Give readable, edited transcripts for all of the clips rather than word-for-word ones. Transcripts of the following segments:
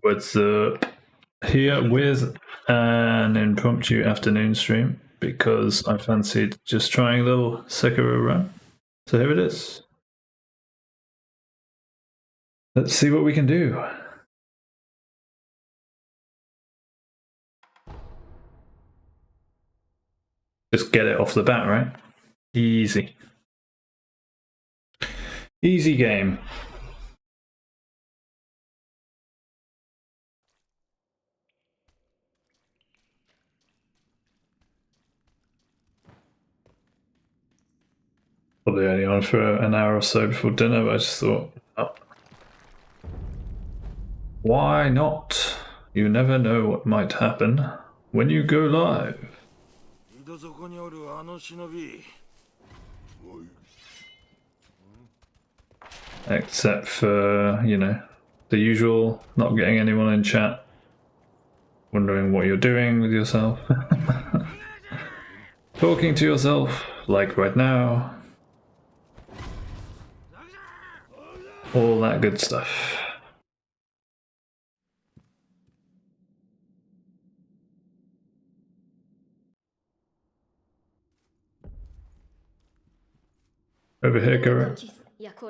What's up? Here with an impromptu afternoon stream because I fancied just trying a little Sekiro run. So here it is. Let's see what we can do. Just get it off the bat, right? Easy. Easy game. Probably only on for an hour or so before dinner, but I just thought, oh, why not? You never know what might happen when you go live. Except for, you know, the usual, not getting anyone in chat, wondering what you're doing with yourself. Talking to yourself, like right now. All that good stuff. Over here, Kara.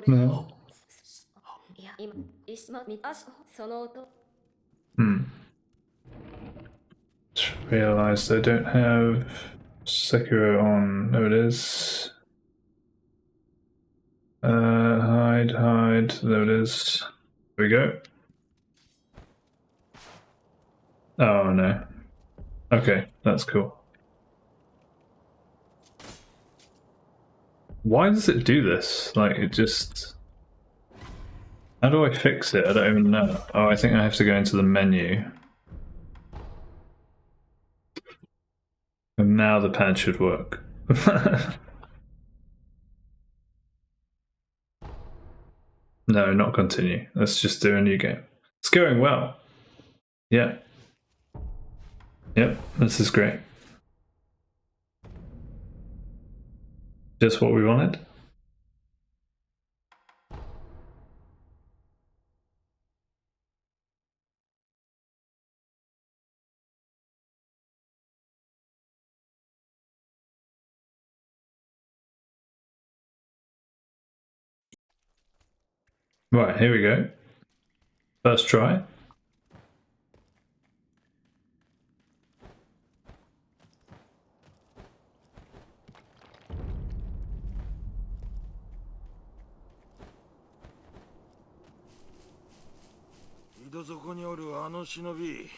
No. Just realised I don't have Sekiro on. There it is. Hide. There it is. There we go. Oh no. Okay, that's cool. Why does it do this? Like, it just... How do I fix it? I don't even know. Oh, I think I have to go into the menu. And now the pad should work. No, not continue. Let's just do a new game. It's going well. Yeah. Yep, this is great. Just what we wanted. Right, here we go. First try.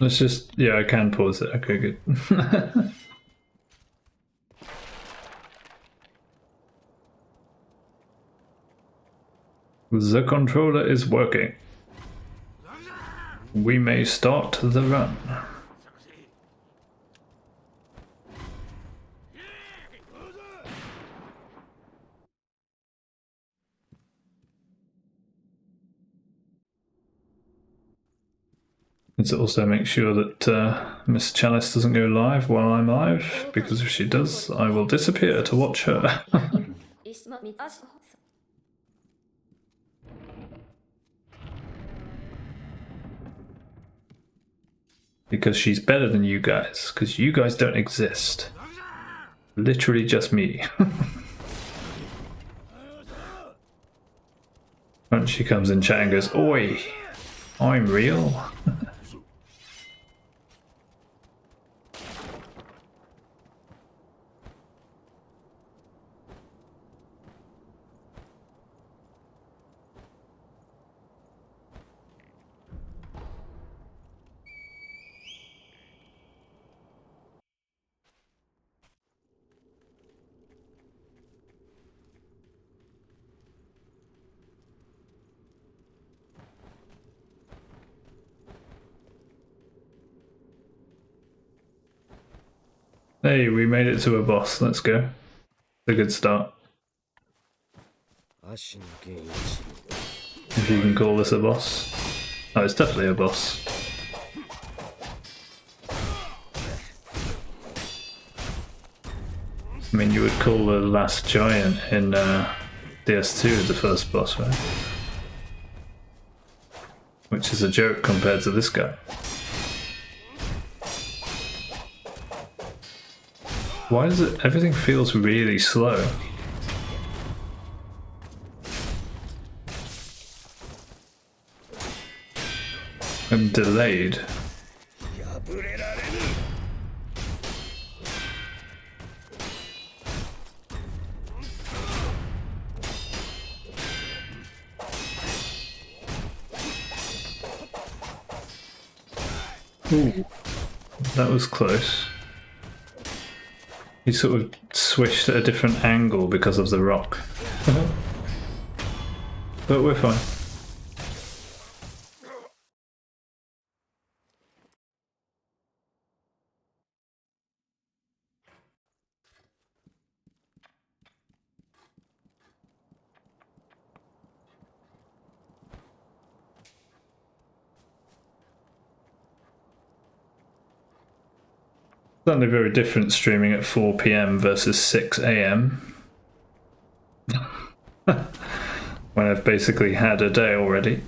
Let's just, yeah, I can pause it. Okay, good. The controller is working. We may start the run. Need to also make sure that Miss Chalice doesn't go live while I'm live, because if she does, I will disappear to watch her. Because she's better than you guys, because you guys don't exist. Literally just me. Once she comes in chat and goes, "Oi, I'm real." Hey, we made it to a boss. Let's go. It's a good start. If you can call this a boss. Oh, it's definitely a boss. I mean, you would call the last giant in DS2 the first boss, right? which is a joke compared to this guy. Why does it... everything feels really slow? And delayed. Ooh, that was close. He sort of swished at a different angle because of the rock. But we're fine. Certainly very different streaming at 4 PM versus 6 AM. When I've basically had a day already.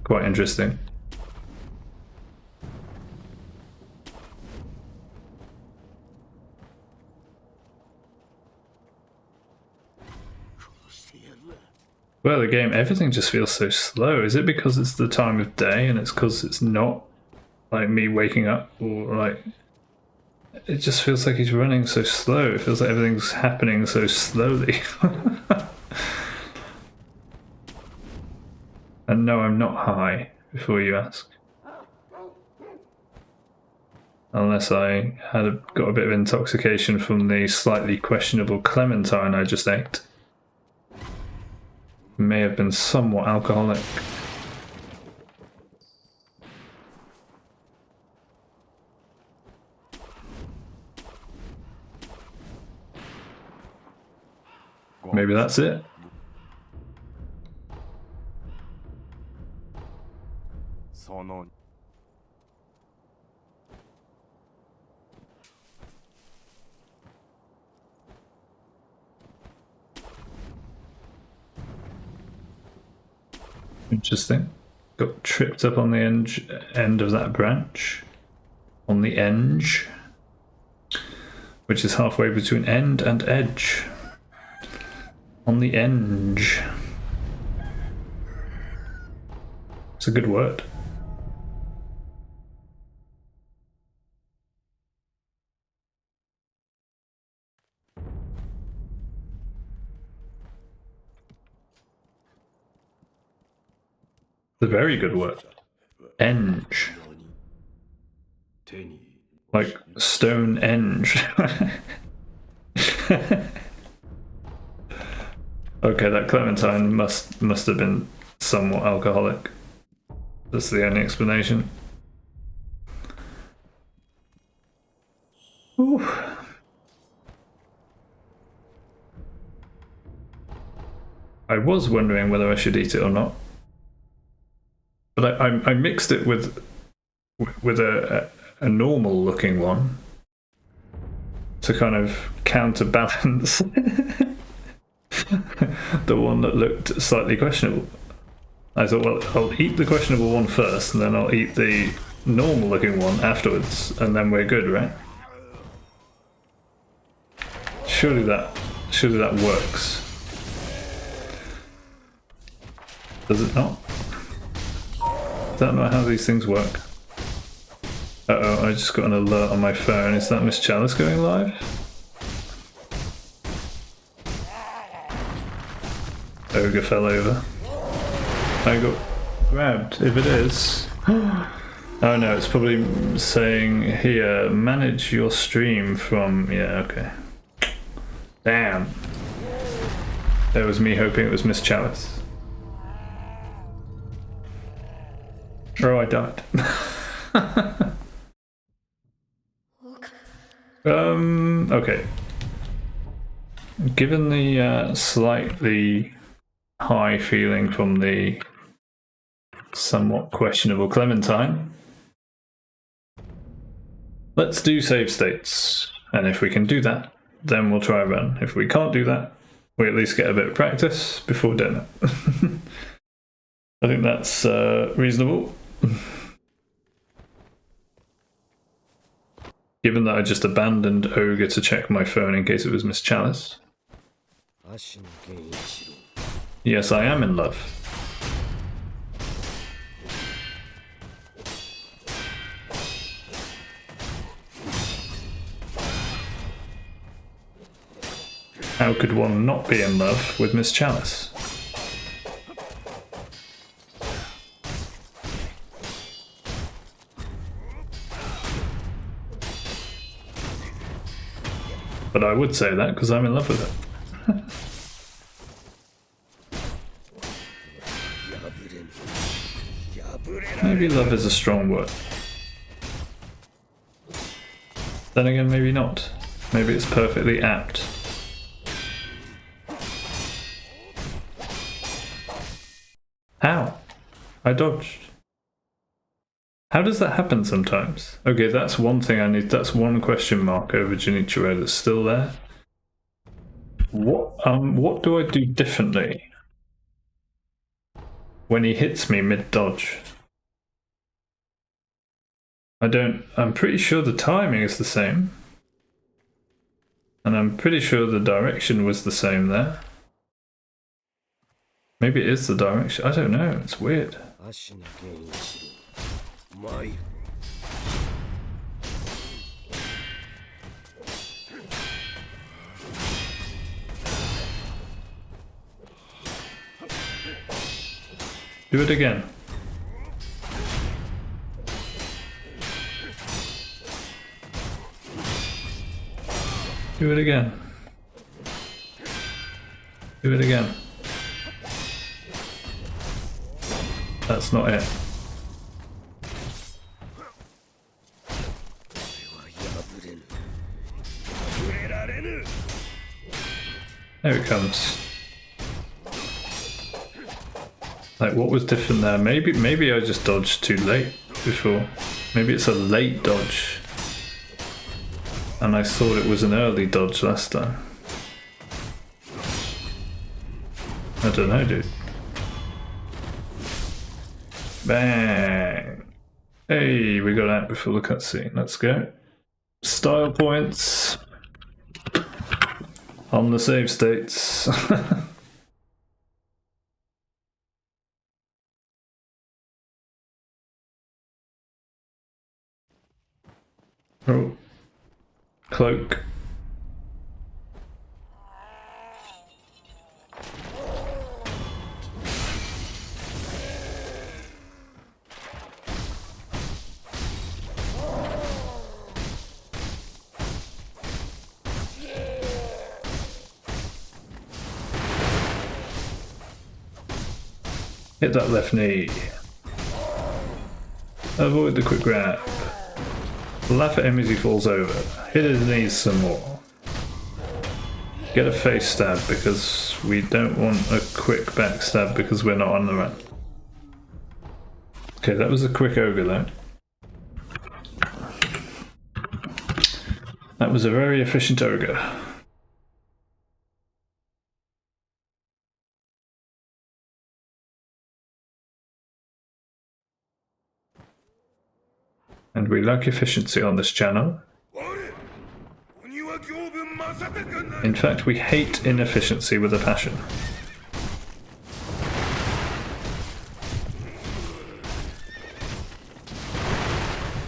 Quite interesting. Well, the game, everything just feels so slow. Is it because it's the time of day and it's because it's not like me waking up, or like it just feels like he's running so slow. It feels like everything's happening so slowly. And no, I'm not high, before you ask. Unless I got a bit of intoxication from the slightly questionable clementine I just ate. May have been somewhat alcoholic. Maybe that's it. Interesting. Got tripped up on the end of that branch. On the edge. Which is halfway between end and edge. On the edge. It's a good word. It's a very good word. Enge. Like Stonehenge. Okay, that clementine must have been somewhat alcoholic. That's the only explanation. Ooh. I was wondering whether I should eat it or not, but I mixed it with a normal looking one to kind of counterbalance the one that looked slightly questionable. I thought, well, I'll eat the questionable one first, and then I'll eat the normal looking one afterwards, and then we're good, right? Surely that works. Does it not? Is that not how these things work? Uh-oh, I just got an alert on my phone. Is that Miss Chalice going live? Ogre fell over. I got grabbed, if it is. Oh no, it's probably saying here, manage your stream from... yeah, okay. Damn. That was me hoping it was Miss Chalice. Oh, I died. Okay. Given the slightly high feeling from the somewhat questionable clementine, let's do save states. And if we can do that, then we'll try a run. If we can't do that, we at least get a bit of practice before dinner. I think that's reasonable. Given that I just abandoned Ogre to check my phone in case it was Miss Chalice. Yes, I am in love. How could one not be in love with Miss Chalice? But I would say that because I'm in love with it. Maybe love is a strong word. Then again, maybe not. Maybe it's perfectly apt. How? I dodged. How does that happen sometimes? Okay, that's one thing I need. That's one question mark over Junichiro that's still there. What do I do differently when he hits me mid-dodge? I'm pretty sure the timing is the same. And I'm pretty sure the direction was the same there. Maybe it is the direction. I don't know. It's weird. Do it again. Do it again. Do it again. That's not it. There it comes. Like, what was different there? Maybe I just dodged too late before. Maybe it's a late dodge. And I thought it was an early dodge last time. I don't know, dude. Bang! Hey, we got out before the cutscene. Let's go. Style points. On the save states. Oh. Cloak. Hit that left knee. Avoid the quick grab. Laugh at him as he falls over. Hit his knees some more. Get a face stab because we don't want a quick backstab because we're not on the run. Okay, that was a quick ogre though. That was a very efficient ogre. And we like efficiency on this channel. In fact, we hate inefficiency with a passion.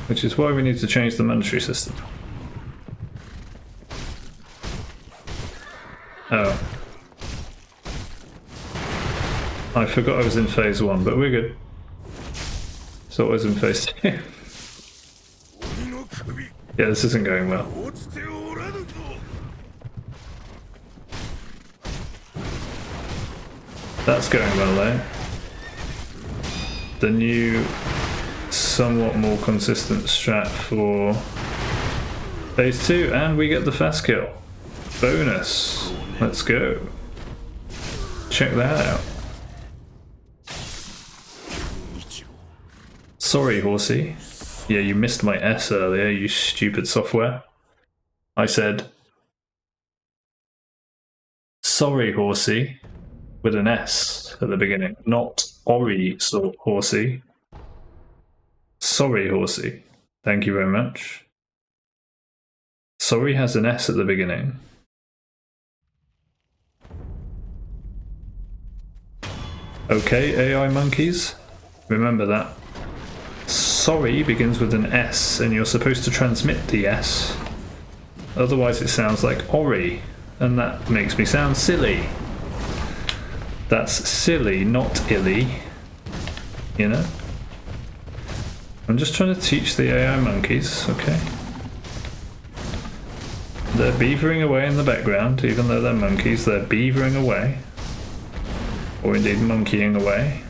Which is why we need to change the monetary system. Oh. I forgot I was in phase 1, but we're good. So I was in phase 2. Yeah, this isn't going well. That's going well though. The new, somewhat more consistent strat for phase 2, and we get the fast kill. Bonus. Let's go. Check that out. Sorry, horsey. Yeah, you missed my S earlier, you stupid software. I said, sorry horsey with an S at the beginning, not Ori horsey. Sorry horsey. Thank you very much. Sorry has an S at the beginning. Okay, AI monkeys, remember that. Sorry begins with an S, and you're supposed to transmit the S. Otherwise it sounds like Ori, and that makes me sound silly. That's silly, not illy. You know? I'm just trying to teach the AI monkeys, okay? They're beavering away in the background, even though they're monkeys, they're beavering away. Or indeed monkeying away.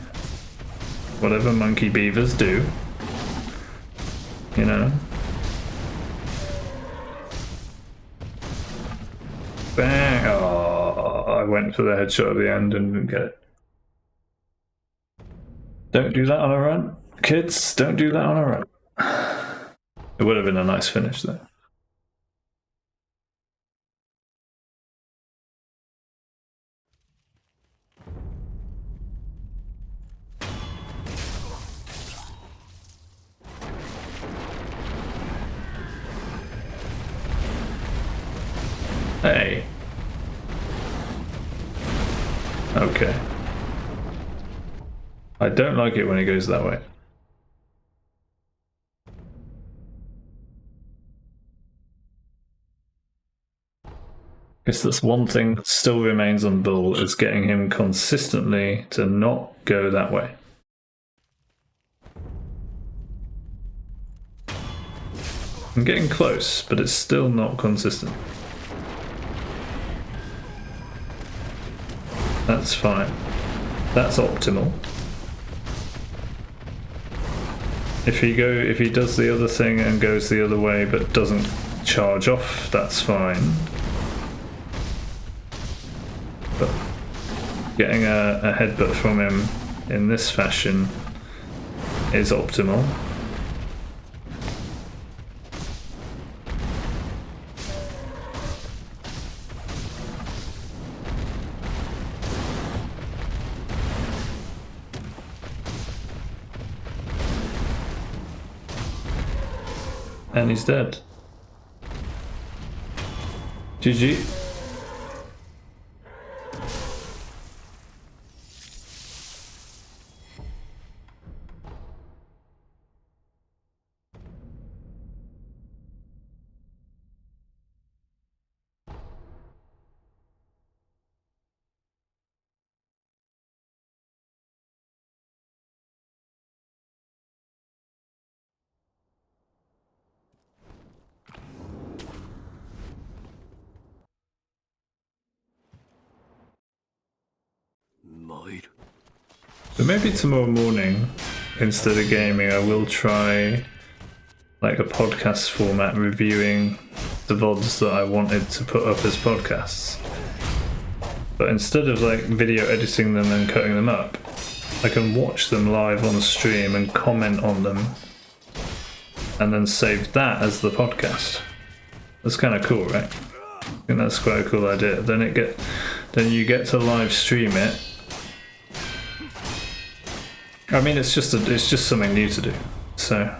Whatever monkey beavers do. You know? Bang! Oh, I went for the headshot at the end and didn't get it. Don't do that on a run. Kids, don't do that on a run. It would have been a nice finish though. Hey. Okay. I don't like it when it goes that way. Guess that's one thing that still remains on Bull, is getting him consistently to not go that way. I'm getting close, but it's still not consistent. That's fine. That's optimal. If he does the other thing and goes the other way but doesn't charge off, that's fine. But getting a headbutt from him in this fashion is optimal. And he's dead. GG. But maybe tomorrow morning, instead of gaming, I will try like a podcast format reviewing the VODs that I wanted to put up as podcasts. But instead of like video editing them and cutting them up, I can watch them live on the stream and comment on them and then save that as the podcast. That's kind of cool, right? I think that's quite a cool idea. Then you get to live stream it. I mean, it's just something new to do, so.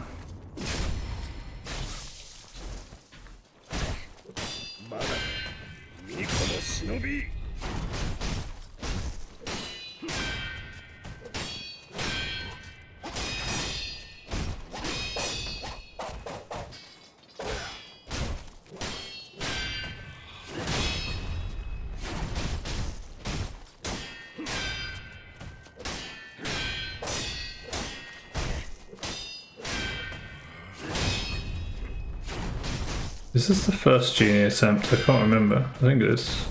Is this the first genie attempt? I can't remember. I think it is.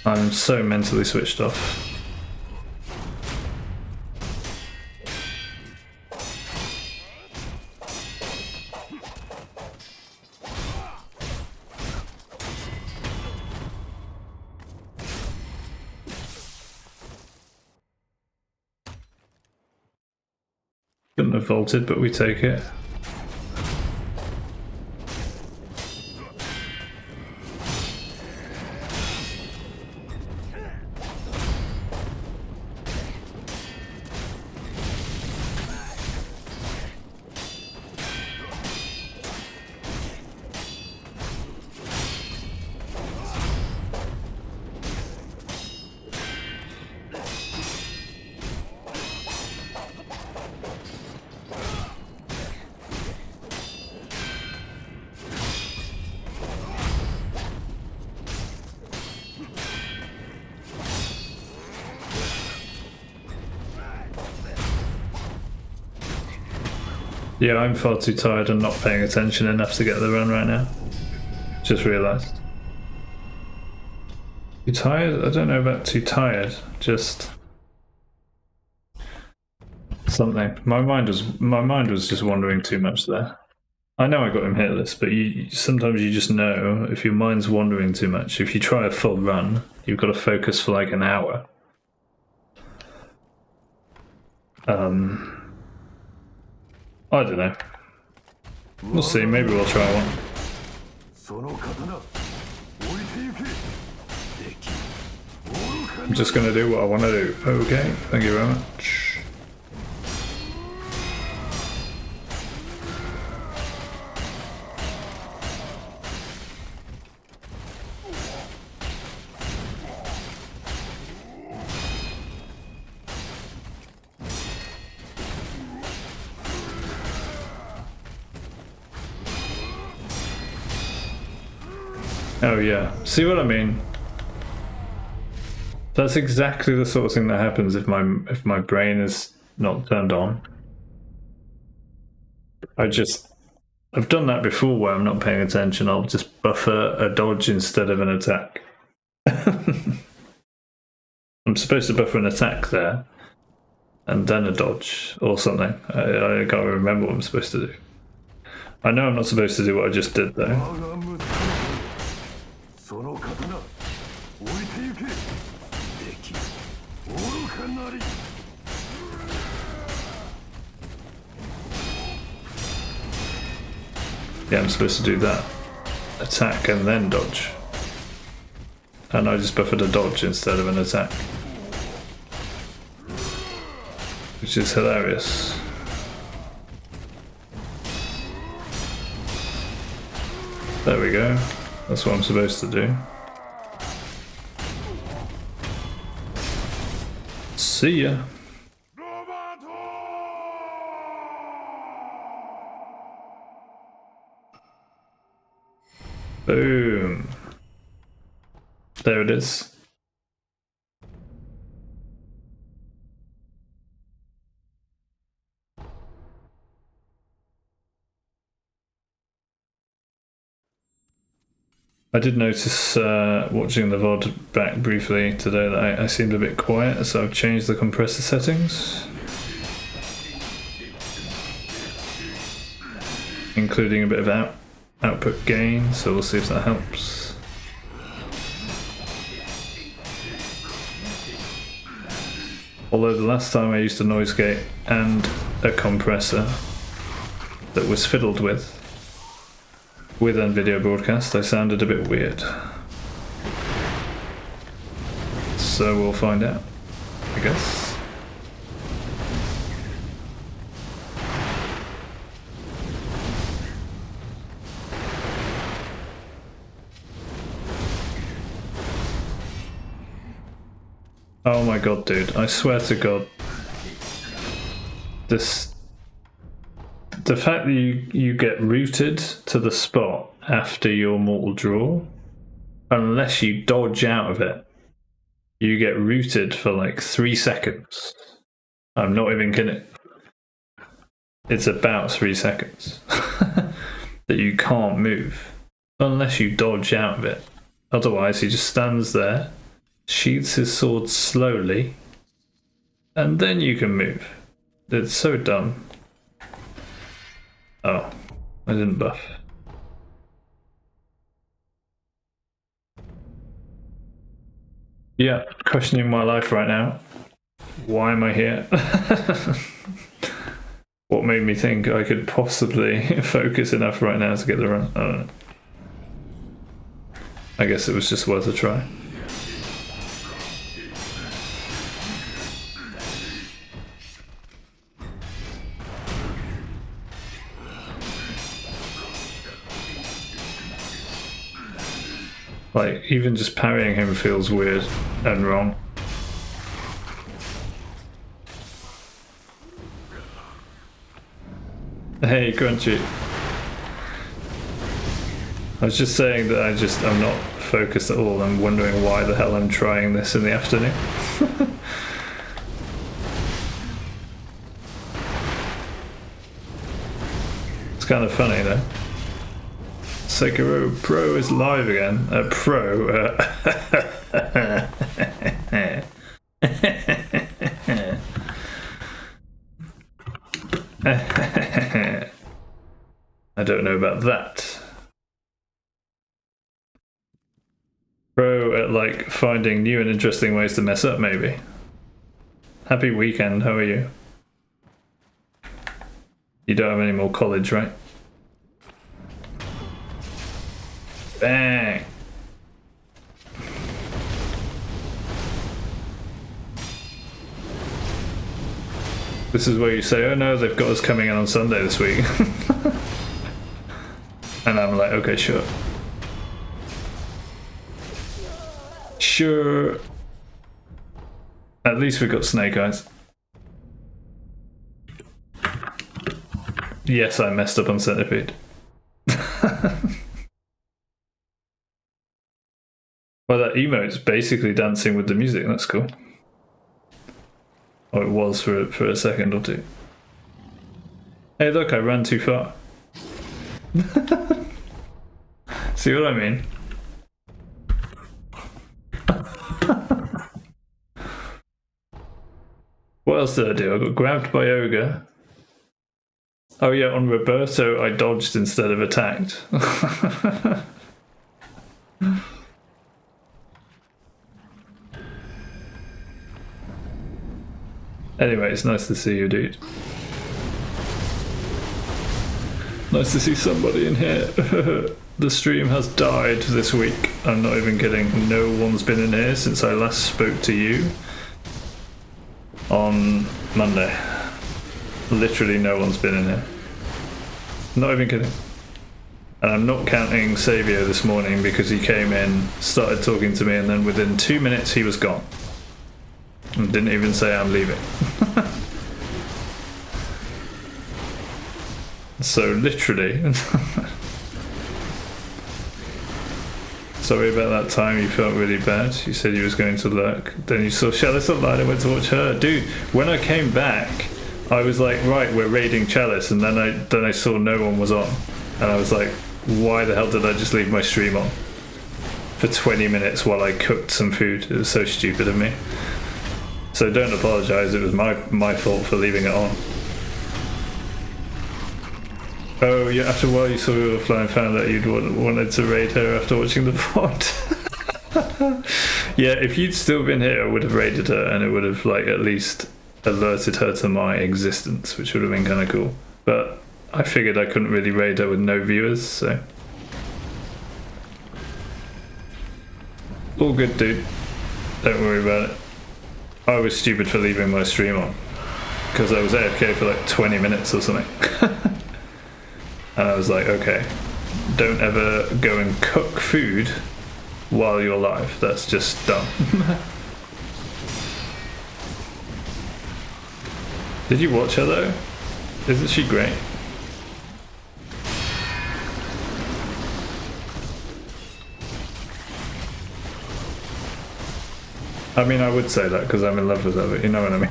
I'm so mentally switched off. Couldn't have vaulted, but we take it. Yeah, I'm far too tired and not paying attention enough to get the run right now. Just realised. Too tired? I don't know about too tired. Just something. My mind was just wandering too much there. I know I got him hitless, but sometimes you just know if your mind's wandering too much. If you try a full run, you've got to focus for like an hour. I don't know. We'll see. Maybe we'll try one. I'm just gonna do what I want to do. Okay. Thank you very much. Oh yeah, see what I mean? That's exactly the sort of thing that happens if my brain is not turned on. I've done that before where I'm not paying attention. I'll just buffer a dodge instead of an attack. I'm supposed to buffer an attack there, and then a dodge or something. I can't remember what I'm supposed to do. I know I'm not supposed to do what I just did though. Yeah, I'm supposed to do that. Attack and then dodge. And I just buffered a dodge instead of an attack. Which is hilarious. There we go. That's what I'm supposed to do. See ya. Boom. There it is. I did notice watching the VOD back briefly today that I seemed a bit quiet, so I've changed the compressor settings, including a bit of output gain, so we'll see if that helps. Although the last time I used a noise gate and a compressor that was fiddled with NVIDIA broadcast, I sounded a bit weird. So we'll find out, I guess. Oh my god, dude, I swear to god. The fact that you get routed to the spot after your mortal draw, unless you dodge out of it, you get routed for like 3 seconds. I'm not even kidding. It's about 3 seconds that you can't move unless you dodge out of it. Otherwise, he just stands there, sheaths his sword slowly, and then you can move. It's so dumb. Oh, I didn't buff. Yeah, questioning my life right now. Why am I here? What made me think I could possibly focus enough right now to get the run? I don't know. I guess it was just worth a try. Like, even just parrying him feels weird and wrong. Hey, Crunchy. I was just saying that I'm not focused at all. I'm wondering why the hell I'm trying this in the afternoon. kind of funny though. Sekiro Pro is live again. Pro. I don't know about that. Pro at like finding new and interesting ways to mess up, maybe. Happy weekend, how are you? You don't have any more college, right? Bang! This is where you say, oh no, they've got us coming in on Sunday this week. And I'm like, okay, sure. Sure. At least we got Snake Eyes. Yes, I messed up on Centipede. Well, that emote's basically dancing with the music. That's cool. Oh, it was for a second or two. Hey, look, I ran too far. See what I mean? What else did I do? I got grabbed by Ogre. Oh yeah, on Roberto I dodged instead of attacked. Anyway, it's nice to see you, dude. Nice to see somebody in here. The stream has died this week. I'm not even kidding. No one's been in here since I last spoke to you on Monday. Literally no one's been in here. Not even kidding. And I'm not counting Savio this morning because he came in, started talking to me, and then within 2 minutes he was gone. And didn't even say I'm leaving. So literally. Sorry about that time you felt really bad. You said you was going to lurk. Then you saw Chalice online and went to watch her. Dude, when I came back, I was like, right, we're raiding Chalice, and then I saw no one was on. And I was like, why the hell did I just leave my stream on? For 20 minutes while I cooked some food. It was so stupid of me. So don't apologise, it was my fault for leaving it on. Oh, yeah, after a while you saw your fly and found that you'd wanted to raid her after watching the VOD. Yeah, if you'd still been here, I would have raided her, and it would have, like, at least alerted her to my existence, which would have been kind of cool. But I figured I couldn't really raid her with no viewers, so... All good, dude. Don't worry about it. I was stupid for leaving my stream on, because I was AFK for like 20 minutes or something. And I was like, okay, don't ever go and cook food while you're live. That's just dumb. Did you watch her though? Isn't she great? I mean, I would say that because I'm in love with her, but you know what I mean.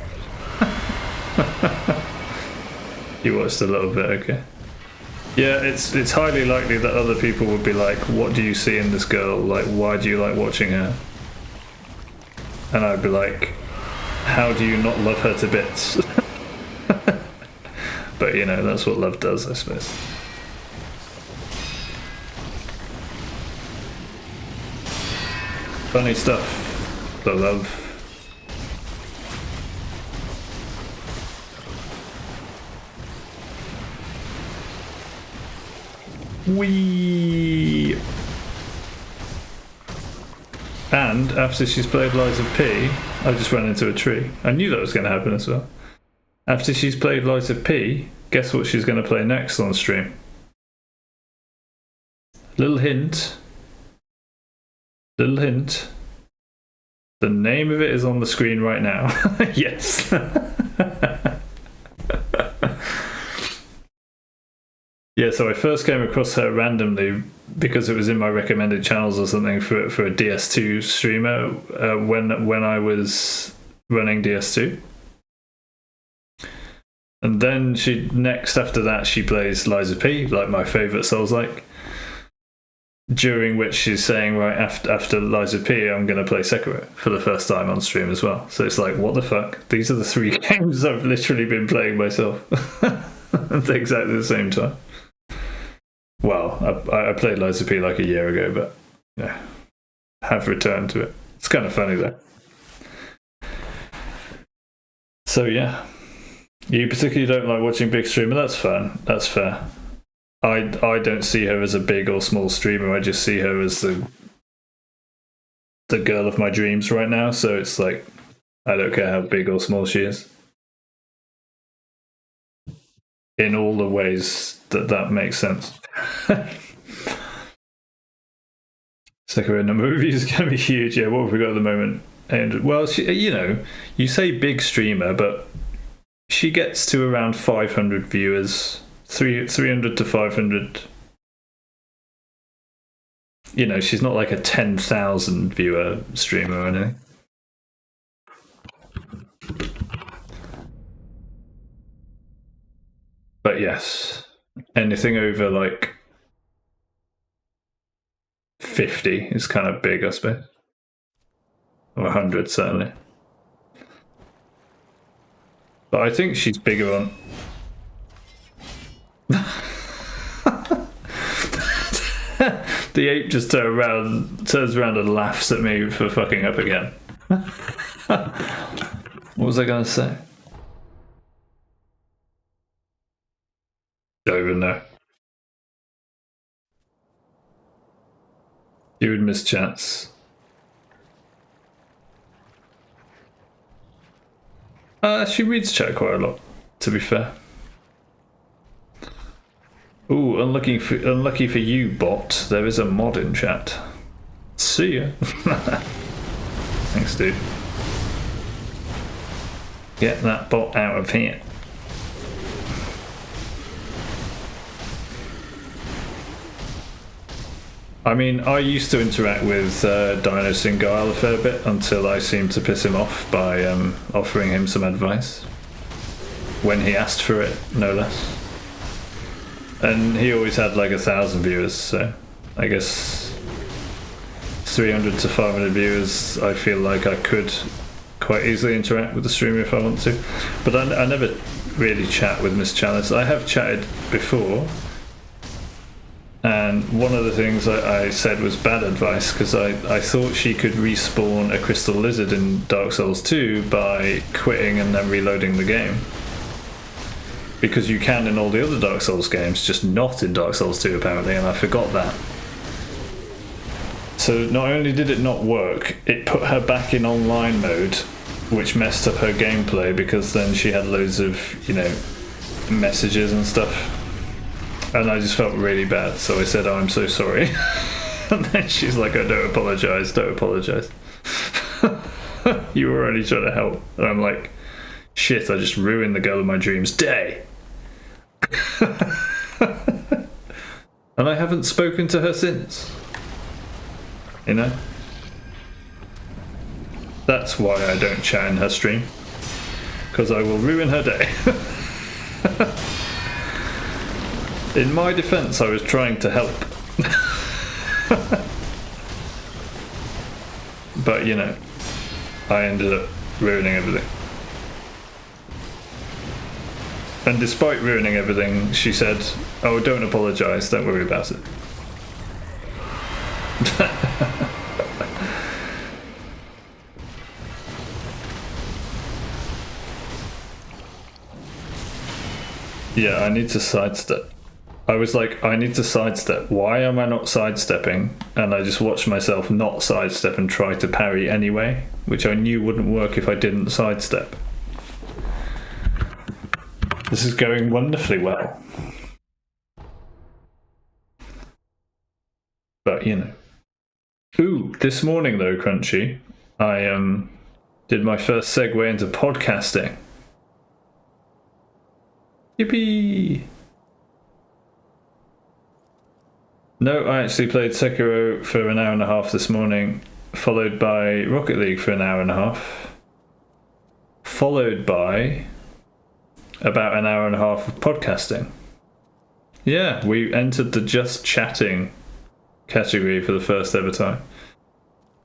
You watched a little bit, okay. Yeah, it's highly likely that other people would be like, what do you see in this girl? Like, why do you like watching her? And I'd be like, how do you not love her to bits? But, you know, that's what love does, I suppose. Funny stuff. The love. Wee. And after she's played Lies of P, I just ran into a tree. I knew that was going to happen as well. After she's played Lies of P, guess what she's going to play next on stream? Little hint. Little hint. The name of it is on the screen right now. Yes. Yeah, so I first came across her randomly because it was in my recommended channels or something for a DS2 streamer when I was running DS2. And then after that, she plays Lies of P, like my favourite Souls-like. During which she's saying, right, after Lies of P, I'm going to play Sekiro for the first time on stream as well. So it's like, what the fuck? These are the 3 games I've literally been playing myself at exactly the same time. Well, I played Lies of P like a year ago, but yeah, have returned to it. It's kind of funny though. So yeah, you particularly don't like watching big streamer. That's fun. That's fair. I don't see her as a big or small streamer. I just see her as the girl of my dreams right now. So it's like, I don't care how big or small she is. In all the ways that makes sense. Sekiro number of reviews is going to be huge. Yeah, what have we got at the moment? And well, you say big streamer, but she gets to around 500 viewers. 300 to 500. She's not like a 10,000 viewer streamer or anything. But yes, anything over like 50 is kind of big, I suppose. Or 100, certainly. But I think she's bigger on... The ape just turns around and laughs at me for fucking up again. What was I going to say? Don't even know. You would miss chats. She reads chat quite a lot, to be fair. Ooh, unlucky for you, bot. There is a mod in chat. See ya. Thanks, dude. Get that bot out of here. I mean, I used to interact with Dino Singyle a fair bit until I seemed to piss him off by offering him some advice. When he asked for it, no less. And he always had like 1,000 viewers, so I guess 300 to 500 viewers, I feel like I could quite easily interact with the streamer if I want to. But I never really chat with Miss Chalice. I have chatted before, and one of the things I said was bad advice, because I thought she could respawn a crystal lizard in Dark Souls 2 by quitting and then reloading the game. Because you can in all the other Dark Souls games, just not in Dark Souls 2 apparently, and I forgot that. So not only did it not work, it put her back in online mode, which messed up her gameplay, because then she had loads of, messages and stuff. And I just felt really bad, so I said, oh, I'm so sorry. And then she's like, oh, don't apologise. You were already trying to help. And I'm like, shit, I just ruined the girl of my dreams day. And I haven't spoken to her since. That's why I don't chat in her stream, because I will ruin her day. In my defense, I was trying to help. But I ended up ruining everything. And despite ruining everything, she said, oh, don't apologise, don't worry about it. Yeah, I need to sidestep. I was like, I need to sidestep. Why am I not sidestepping? And I just watched myself not sidestep and try to parry anyway, which I knew wouldn't work if I didn't sidestep. This is going wonderfully well. But, Ooh, this morning though, Crunchy, I did my first segue into podcasting. Yippee! No, I actually played Sekiro for an hour and a half this morning, followed by Rocket League for an hour and a half, followed by about an hour and a half of podcasting. Yeah, we entered the just chatting category for the first ever time.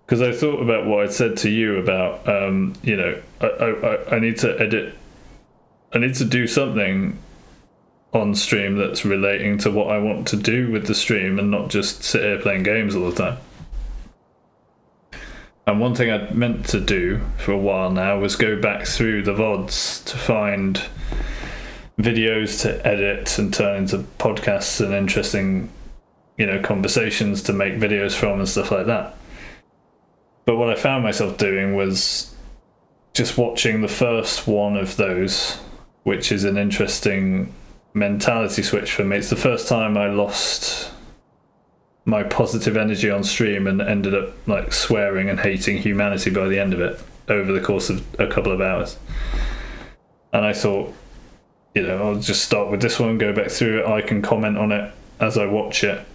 Because I thought about what I'd said to you about, I need to edit, I need to do something on stream that's relating to what I want to do with the stream and not just sit here playing games all the time. And one thing I'd meant to do for a while now was go back through the VODs to find videos to edit and turn into podcasts and interesting, conversations to make videos from and stuff like that. But what I found myself doing was just watching the first one of those, which is an interesting mentality switch for me. It's the first time I lost my positive energy on stream and ended up like swearing and hating humanity by the end of it over the course of a couple of hours. And I thought, I'll just start with this one, go back through it. I can comment on it as I watch it.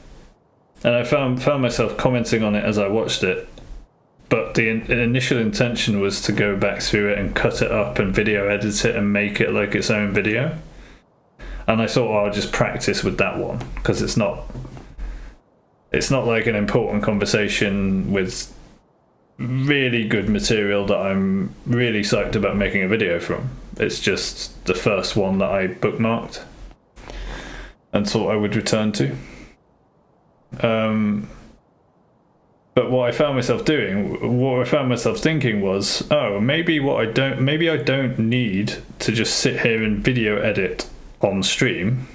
And I found myself commenting on it as I watched it. But the initial intention was to go back through it and cut it up and video edit it and make it like its own video. And I thought, I'll just practice with that one because it's not like an important conversation with really good material that I'm really psyched about making a video from. It's just the first one that I bookmarked and thought I would return to. But what I found myself thinking was, maybe I don't need to just sit here and video edit on stream.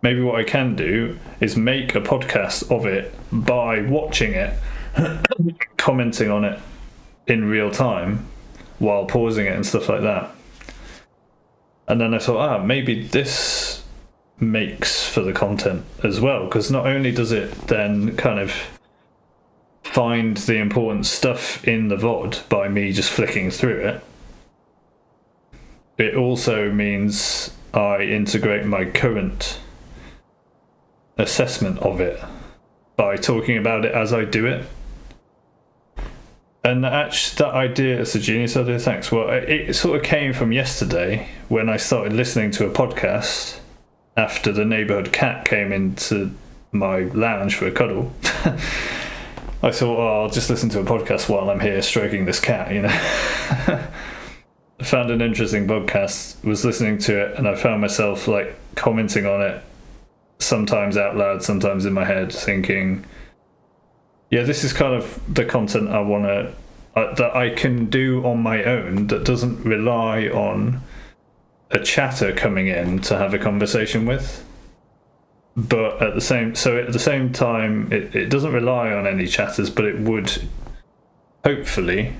Maybe what I can do is make a podcast of it by watching it, commenting on it in real time while pausing it and stuff like that. And then I thought, maybe this makes for the content as well, because not only does it then kind of find the important stuff in the VOD by me just flicking through it, it also means I integrate my current assessment of it by talking about it as I do it. And that idea is a genius idea, thanks. Well, it sort of came from yesterday when I started listening to a podcast after the neighbourhood cat came into my lounge for a cuddle. I thought, I'll just listen to a podcast while I'm here stroking this cat, I found an interesting podcast, was listening to it, and I found myself like commenting on it, sometimes out loud, sometimes in my head, thinking, yeah, this is kind of the content I want to, that I can do on my own, that doesn't rely on a chatter coming in to have a conversation with. But at the same time, it doesn't rely on any chatters, but it would hopefully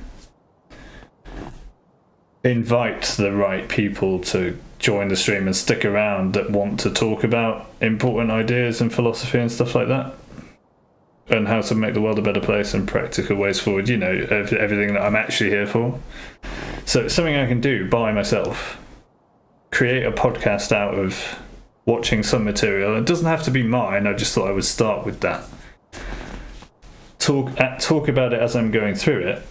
invite the right people to join the stream and stick around that want to talk about important ideas and philosophy and stuff like that, and how to make the world a better place and practical ways forward, everything that I'm actually here for. So it's something I can do by myself, create a podcast out of watching some material. It doesn't have to be mine, I just thought I would start with that. Talk about it as I'm going through it,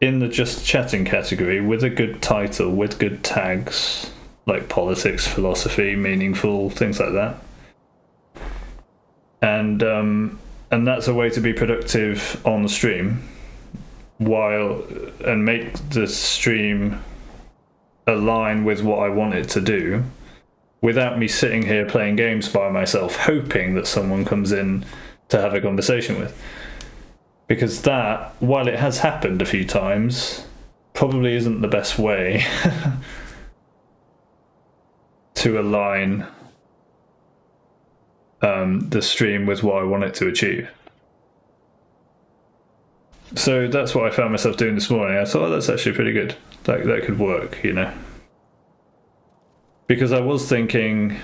in the just chatting category, with a good title, with good tags, like politics, philosophy, meaningful, things like that. And that's a way to be productive on the stream, and make the stream align with what I want it to do, without me sitting here playing games by myself, hoping that someone comes in to have a conversation with. Because that, while it has happened a few times, probably isn't the best way to align the stream with what I want it to achieve. So that's what I found myself doing this morning. I thought, that's actually pretty good. That could work, Because I was thinking,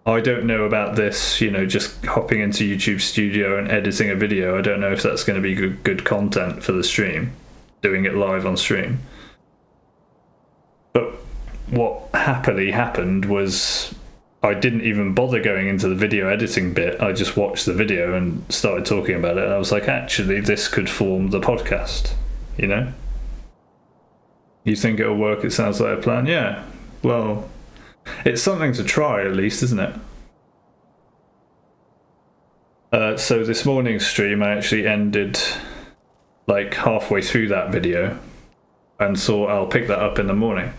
I don't know about this, just hopping into YouTube Studio and editing a video. I don't know if that's going to be good content for the stream, doing it live on stream. But what happily happened was I didn't even bother going into the video editing bit. I just watched the video and started talking about it. And I was like, actually, this could form the podcast, You think it'll work? It sounds like a plan. Yeah. Well, it's something to try at least, isn't it? So this morning's stream, I actually ended like halfway through that video and thought I'll pick that up in the morning.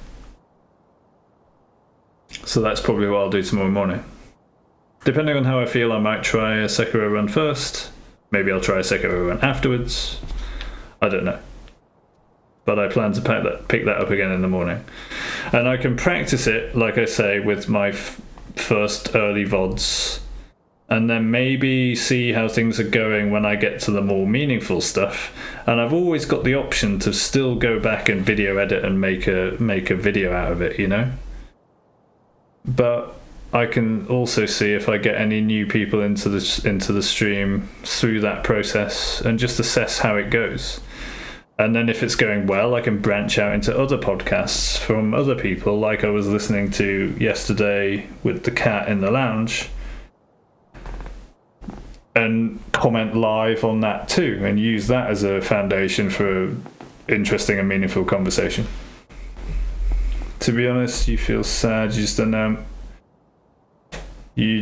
So that's probably what I'll do tomorrow morning. Depending on how I feel, I might try a Sekiro run first. Maybe I'll try a Sekiro run afterwards. I don't know. But I plan to pick that up again in the morning. And I can practice it, like I say, with my first early VODs. And then maybe see how things are going when I get to the more meaningful stuff. And I've always got the option to still go back and video edit and make a video out of it, you know? But I can also see if I get any new people into the stream through that process and just assess how it goes. And then if it's going well, I can branch out into other podcasts from other people, like I was listening to yesterday with the cat in the lounge, and comment live on that too, and use that as a foundation for interesting and meaningful conversation. To be honest, you feel sad, you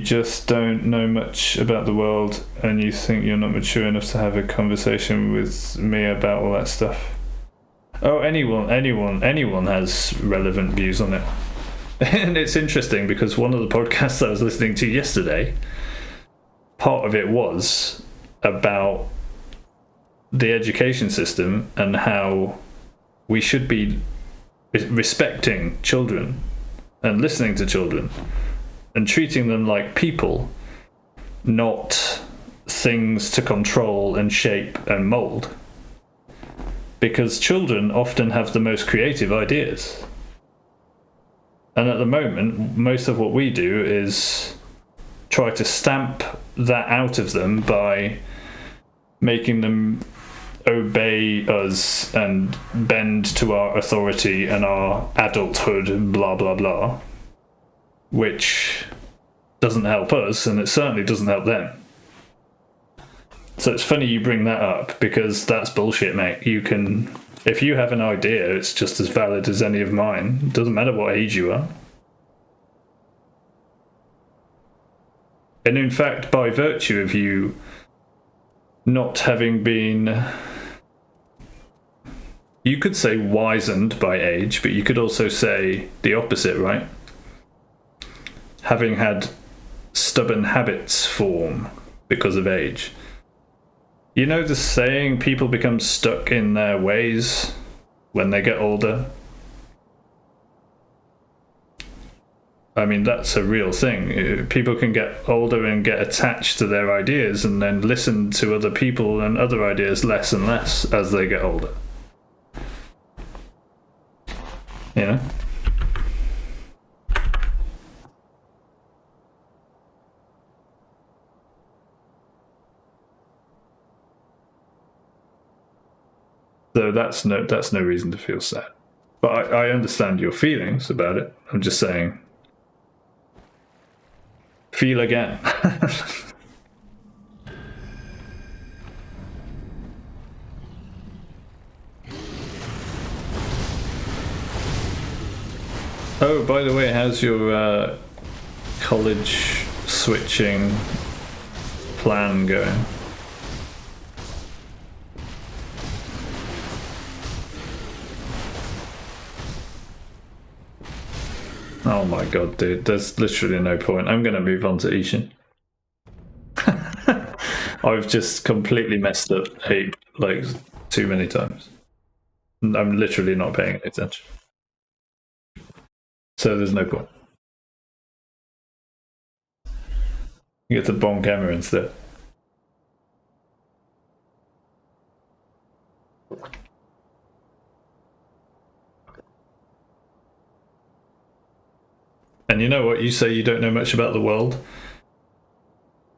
just don't know much about the world, and you think you're not mature enough to have a conversation with me about all that stuff. Oh, anyone has relevant views on it. And it's interesting because one of the podcasts I was listening to yesterday, part of it was about the education system and how we should be respecting children and listening to children and treating them like people, not things to control and shape and mold. Because children often have the most creative ideas. And at the moment, most of what we do is try to stamp that out of them by making them obey us and bend to our authority and our adulthood and blah blah blah, which doesn't help us, and it certainly doesn't help them. So it's funny you bring that up, because that's bullshit, mate. If you have an idea, it's just as valid as any of mine. It doesn't matter what age you are. And in fact, by virtue of you not having been, you could say wizened by age, but you could also say the opposite, right? Having had stubborn habits form because of age. You know the saying, people become stuck in their ways when they get older? I mean, that's a real thing. People can get older and get attached to their ideas and then listen to other people and other ideas less and less as they get older. You know? So that's no reason to feel sad. But I understand your feelings about it. I'm just saying, feel again. Oh, by the way, how's your college switching plan going? Oh my god, dude, there's literally no point. I'm gonna move on to Ishin. I've just completely messed up too many times. I'm literally not paying any attention. So there's no point. You get to bomb camera instead. And you know what? You say you don't know much about the world,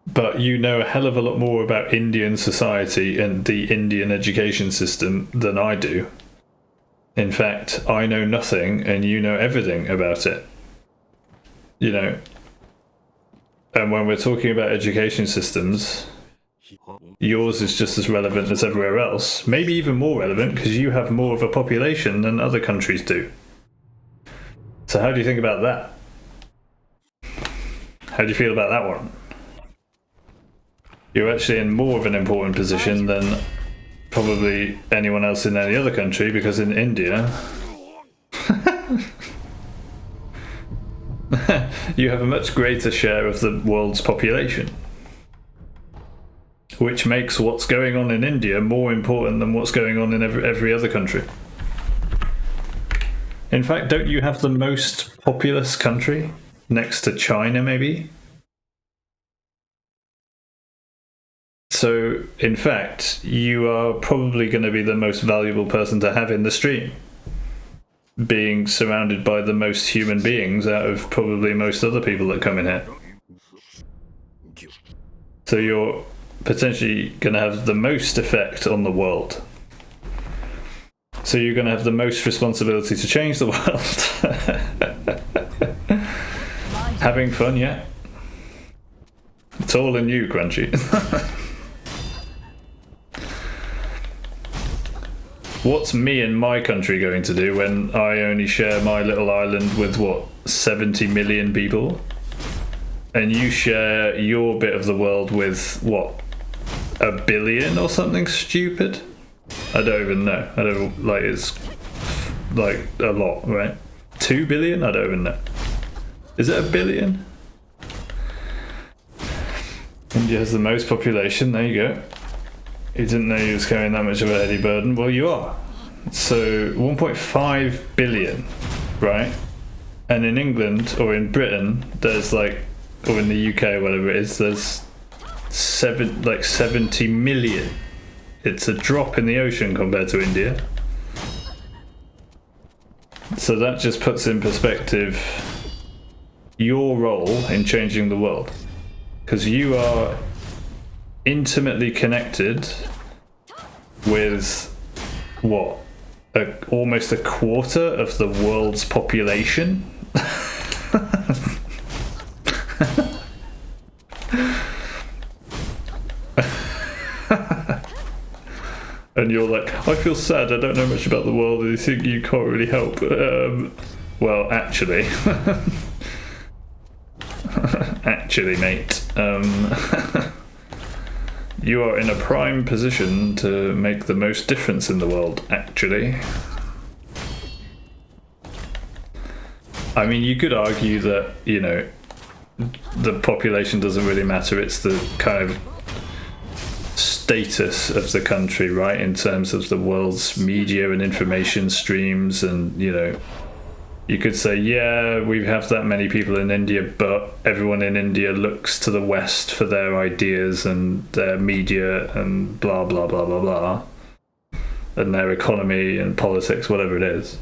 but you know a hell of a lot more about Indian society and the Indian education system than I do. In fact, I know nothing and you know everything about it. You know, and when we're talking about education systems, yours is just as relevant as everywhere else. Maybe even more relevant because you have more of a population than other countries do. So how do you think about that? How do you feel about that one? You're actually in more of an important position than probably anyone else in any other country, because in India you have a much greater share of the world's population, which makes what's going on in India more important than what's going on in every other country. In fact, don't you have the most populous country next to China, maybe? So, in fact, you are probably going to be the most valuable person to have in the stream, being surrounded by the most human beings out of probably most other people that come in here. So you're potentially going to have the most effect on the world. So you're going to have the most responsibility to change the world. Having fun, yeah? It's all in you, Crunchy. What's me and my country going to do when I only share my little island with, what, 70 million people? And you share your bit of the world with, what, 1 billion or something stupid? I don't even know. I don't, like, it's like a lot, right? 2 billion? I don't even know. Is it 1 billion? India has the most population, there you go. You didn't know you was carrying that much of a heady burden. Well, you are. So 1.5 billion, right? And in England or in Britain, there's like, or in the UK, whatever it is, there's 70 million. It's a drop in the ocean compared to India. So that just puts in perspective your role in changing the world. Because you are intimately connected with, what, almost 1/4 of the world's population? And you're like, I feel sad, I don't know much about the world, and you think you can't really help. Well, actually. Actually, mate. You are in a prime position to make the most difference in the world, actually. I mean, you could argue that, you know, the population doesn't really matter, it's the kind of status of the country, right, in terms of the world's media and information streams, and, you know, you could say, yeah, we have that many people in India, but everyone in India looks to the West for their ideas and their media and blah, blah, blah, blah, blah, and their economy and politics, whatever it is.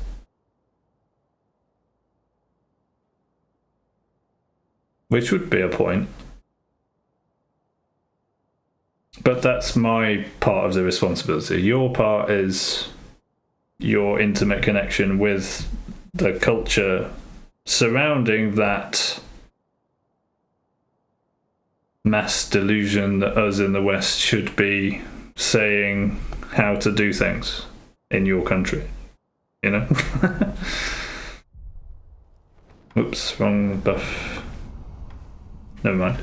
Which would be a point. But that's my part of the responsibility. Your part is your intimate connection with the culture surrounding that mass delusion that us in the West should be saying how to do things in your country, you know? Oops, wrong buff. Never mind.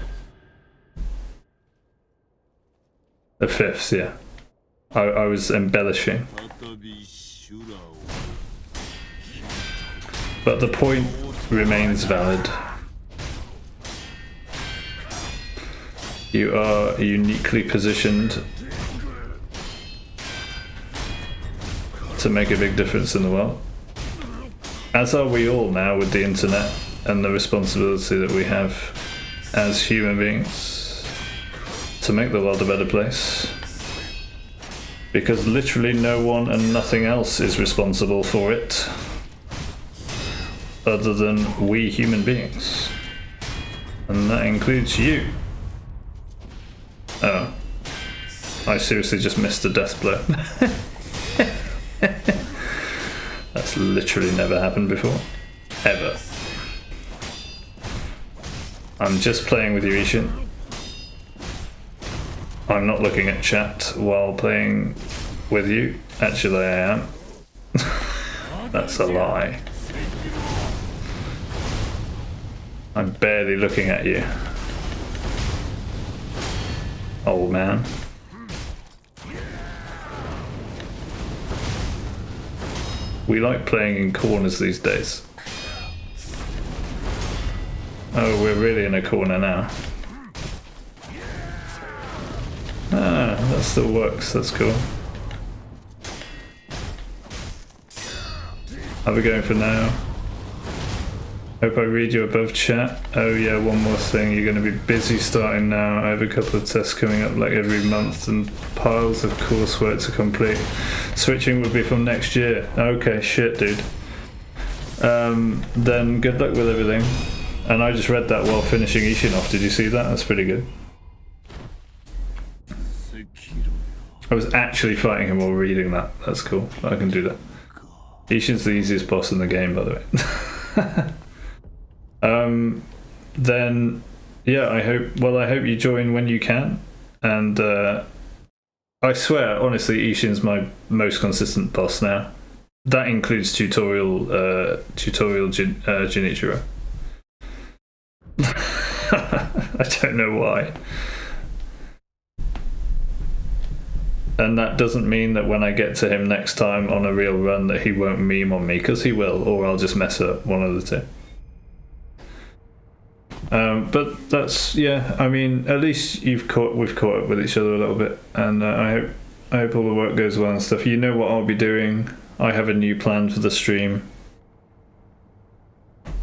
The 5th, yeah. I was embellishing. But the point remains valid. You are uniquely positioned to make a big difference in the world. As are we all now with the internet and the responsibility that we have as human beings to make the world a better place. Because literally no one and nothing else is responsible for it other than we human beings. And that includes you. Oh. I seriously just missed a death blow. That's literally never happened before. Ever. I'm just playing with you, Ishin. I'm not looking at chat while playing with you. Actually, I am. That's a lie. I'm barely looking at you, old man. We like playing in corners these days. Oh, we're really in a corner now. Ah, that still works, that's cool. How are we going for now? Hope I read you above chat. Oh yeah, one more thing, you're going to be busy starting now. I have a couple of tests coming up like every month and piles of coursework to complete. Switching would be from next year. Okay, shit dude. Then good luck with everything. And I just read that while finishing Ishin off. Did you see that? That's pretty good. I was actually fighting him while reading that. That's cool. I can do that. Ishin's the easiest boss in the game, by the way. Then yeah, I hope you join when you can. And I swear, honestly, Ishin's my most consistent boss now. That includes tutorial Jinichiro. I don't know why. And that doesn't mean that when I get to him next time on a real run that he won't meme on me, because he will, or I'll just mess up, one of the two. But that's, yeah, I mean, at least we've caught up with each other a little bit, and I hope all the work goes well and stuff. You know what I'll be doing. I have a new plan for the stream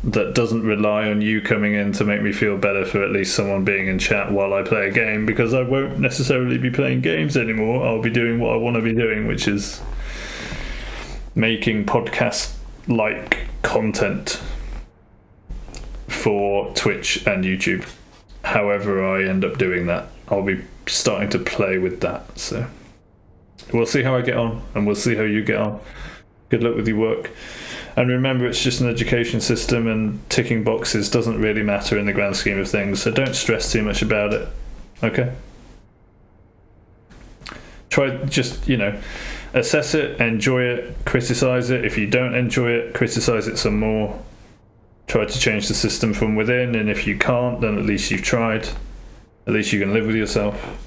that doesn't rely on you coming in to make me feel better for at least someone being in chat while I play a game, because I won't necessarily be playing games anymore. I'll be doing what I want to be doing, which is making podcast-like content for Twitch and YouTube. However I end up doing that, I'll be starting to play with that. So we'll see how I get on, and we'll see how you get on. Good luck with your work. And remember, it's just an education system, and ticking boxes doesn't really matter in the grand scheme of things, so don't stress too much about it, okay? Try, just, you know, assess it, enjoy it, criticize it. If you don't enjoy it, criticize it some more. Try to change the system from within, and if you can't, then at least you've tried. At least you can live with yourself.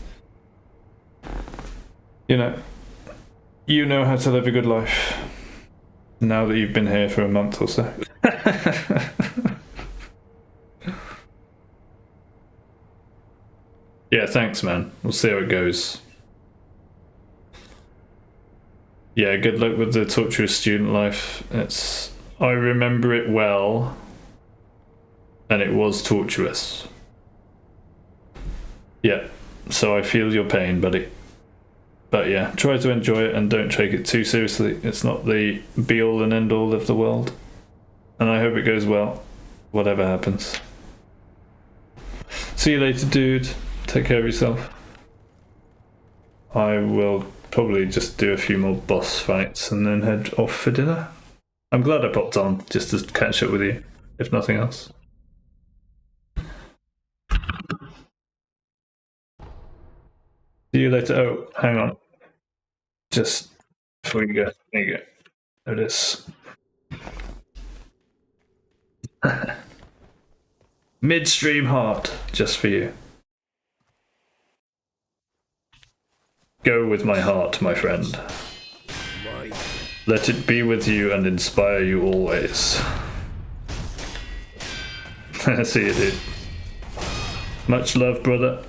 You know how to live a good life. Now that you've been here for a month or so. Yeah, thanks, man. We'll see how it goes. Yeah, good luck with the torturous student life. I remember it well, and it was torturous. Yeah, so I feel your pain, buddy. But yeah, try to enjoy it and don't take it too seriously. It's not the be-all and end-all of the world. And I hope it goes well, whatever happens. See you later, dude. Take care of yourself. I will probably just do a few more boss fights and then head off for dinner. I'm glad I popped on, just to catch up with you, if nothing else. See you later. Oh, hang on. Just before you go, there you go. There it is. Midstream heart, just for you. Go with my heart, my friend. Let it be with you and inspire you always. See you, dude. Much love, brother.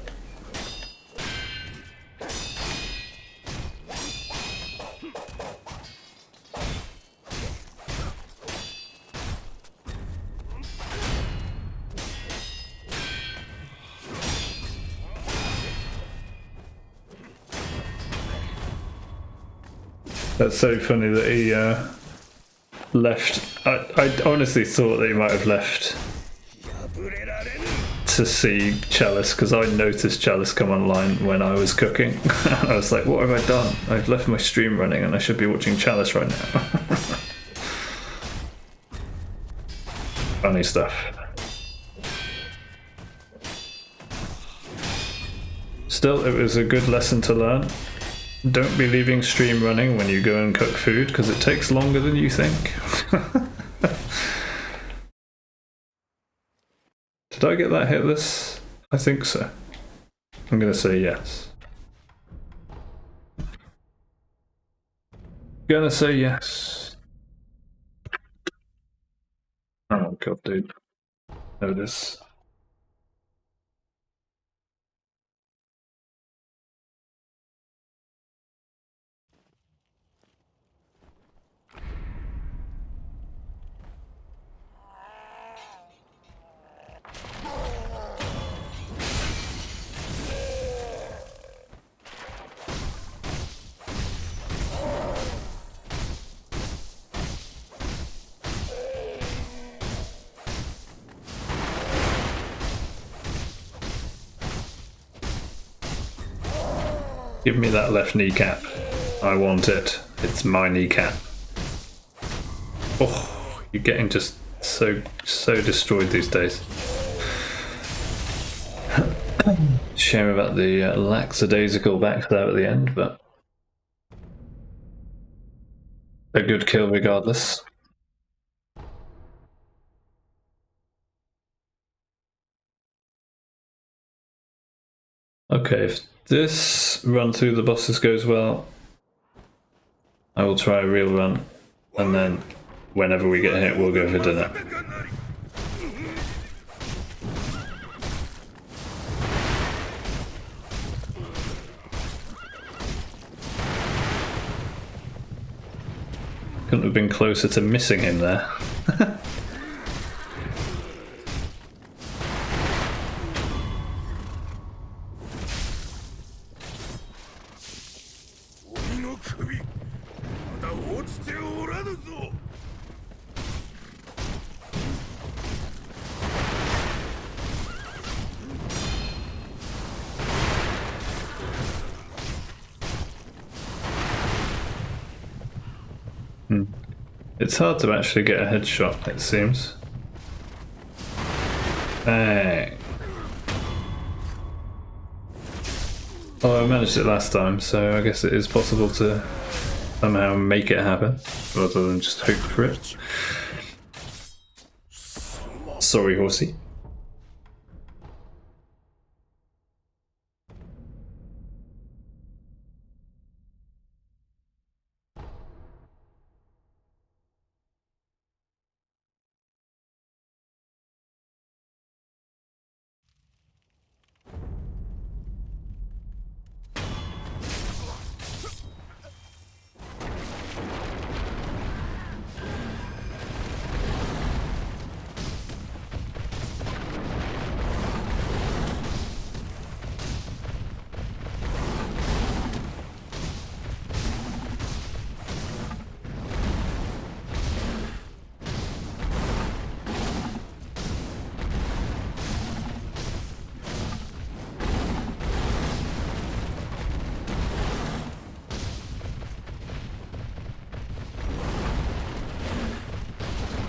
That's so funny that he left. I honestly thought that he might have left to see Chalice, because I noticed Chalice come online when I was cooking. And I was like, what have I done? I've left my stream running and I should be watching Chalice right now. Funny stuff. still, it was a good lesson to learn. Don't be leaving stream running when you go and cook food, because it takes longer than you think. Did I get that hitless? I think so. I'm gonna say yes. Gonna say yes. Oh god, dude. There it is. Give me that left kneecap. I want it. It's my kneecap. Oh, you're getting just so destroyed these days. Shame about the lackadaisical backstab at the end, but a good kill regardless. Okay, if this run through the bosses goes well, I will try a real run, and then whenever we get hit, we'll go for dinner. Couldn't have been closer to missing him there. It's hard to actually get a headshot, it seems. Bang. Oh, I managed it last time, so I guess it is possible to somehow make it happen, rather than just hope for it. Sorry, horsey.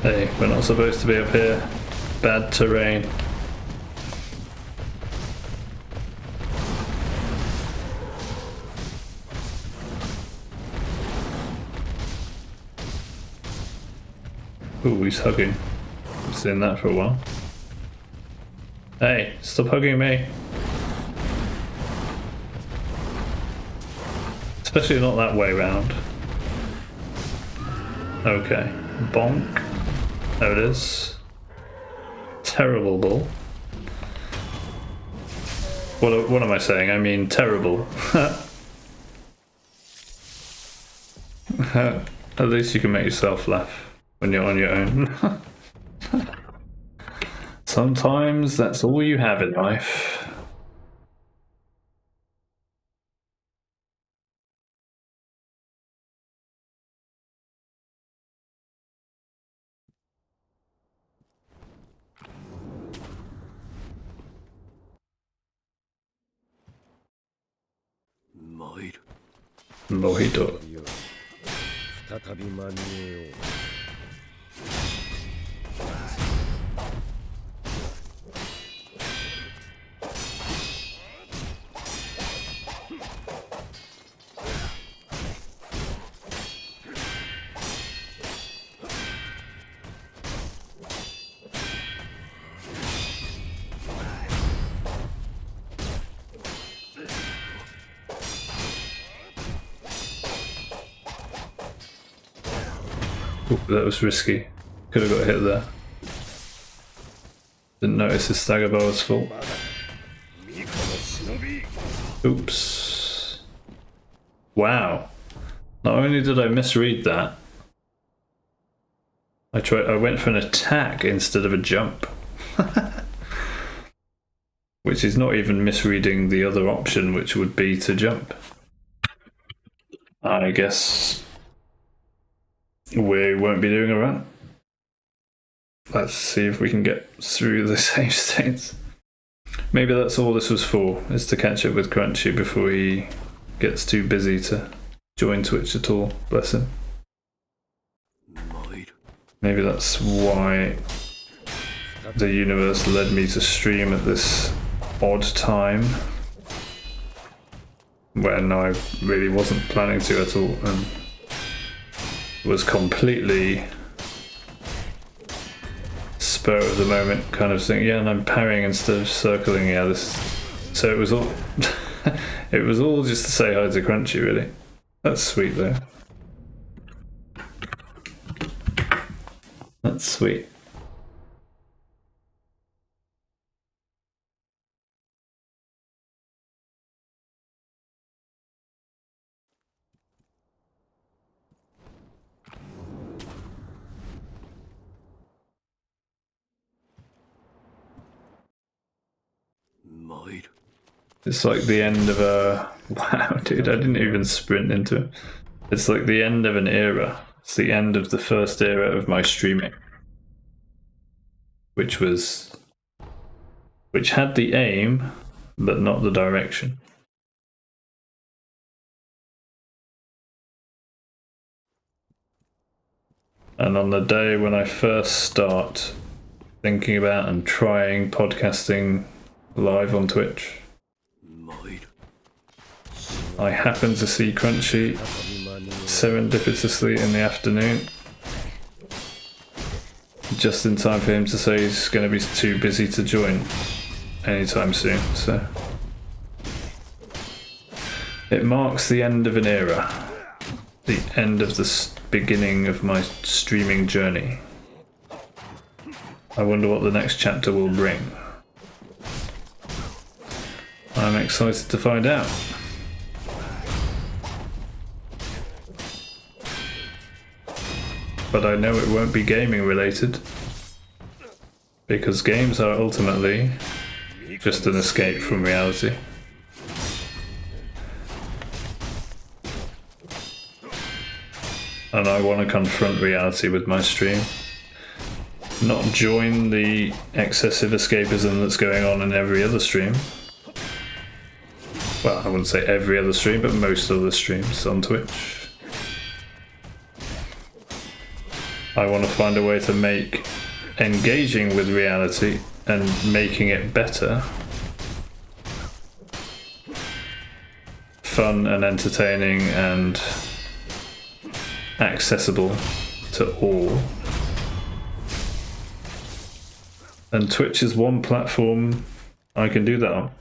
Hey, we're not supposed to be up here. Bad terrain. Ooh, he's hugging. I've seen that for a while. Hey, stop hugging me. Especially not that way round. Okay, bonk. There it is. Terrible ball. What am I saying? I mean terrible. At least you can make yourself laugh when you're on your own. Sometimes that's all you have in life. Mojito. Ooh, that was risky. Could have got hit there. Didn't notice his stagger bar was full. Oops. Wow. Not only did I misread that, I went for an attack instead of a jump. Which is not even misreading the other option, which would be to jump. I guess we won't be doing a run. Let's see if we can get through the save states. Maybe that's all this was for, is to catch up with Crunchy before he gets too busy to join Twitch at all. Bless him. Maybe that's why the universe led me to stream at this odd time when I really wasn't planning to at all, and was completely spur of the moment kind of thing. Yeah, and I'm parrying instead of circling. Yeah, so it was all it was all just to say hi to Crunchy, really. That's sweet though. That's sweet. It's like the end of a... Wow, dude, I didn't even sprint into it. It's like the end of an era. It's the end of the first era of my streaming. Which had the aim, but not the direction. And on the day when I first start thinking about and trying podcasting live on Twitch, I happened to see Crunchy serendipitously in the afternoon, just in time for him to say he's going to be too busy to join anytime soon. So it marks the end of an era, the end of the beginning of my streaming journey. I wonder what the next chapter will bring. I'm excited to find out. But I know it won't be gaming related, because games are ultimately just an escape from reality. And I want to confront reality with my stream, not join the excessive escapism that's going on in every other stream. Well, I wouldn't say every other stream, but most other streams on Twitch. I want to find a way to make engaging with reality and making it better fun and entertaining and accessible to all. And Twitch is one platform I can do that on.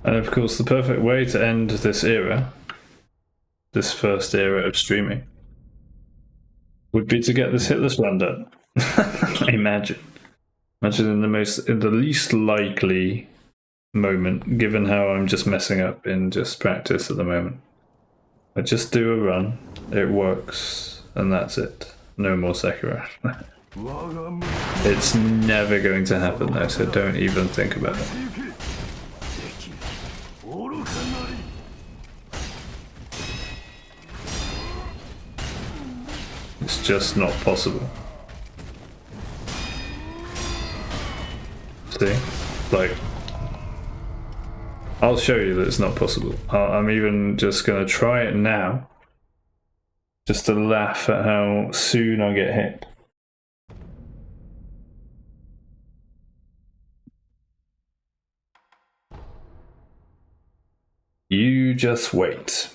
And of course, the perfect way to end this era, this first era of streaming, would be to get this hitless run done. Imagine in the least likely moment, given how I'm just messing up in just practice at the moment. I just do a run, it works, and that's it. No more Sekiro. It's never going to happen though, so don't even think about it. It's just not possible. See? Like, I'll show you that it's not possible. I'm even just gonna try it now, just to laugh at how soon I get hit. You just wait.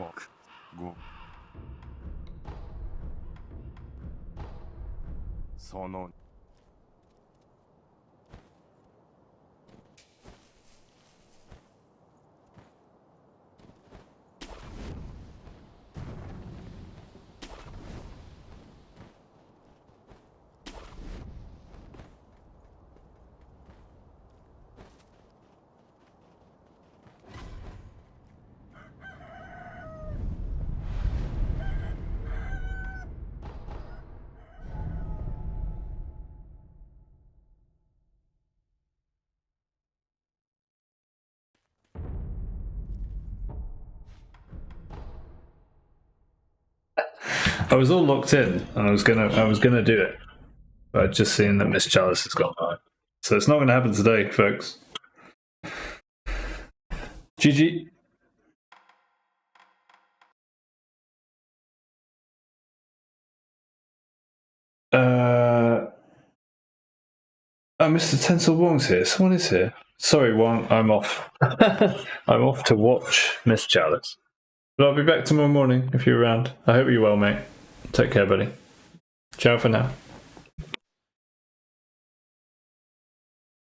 5、そのI was all locked in, and I was gonna do it, but I'd just seen that Miss Chalice has gone by, so it's not gonna happen today, folks. GG. Oh, Mr. Tensel Wong's here. Someone is here. Sorry, Wong, I'm off. I'm off to watch Miss Chalice. But I'll be back tomorrow morning if you're around. I hope you're well, mate. Take care, buddy. Ciao for now.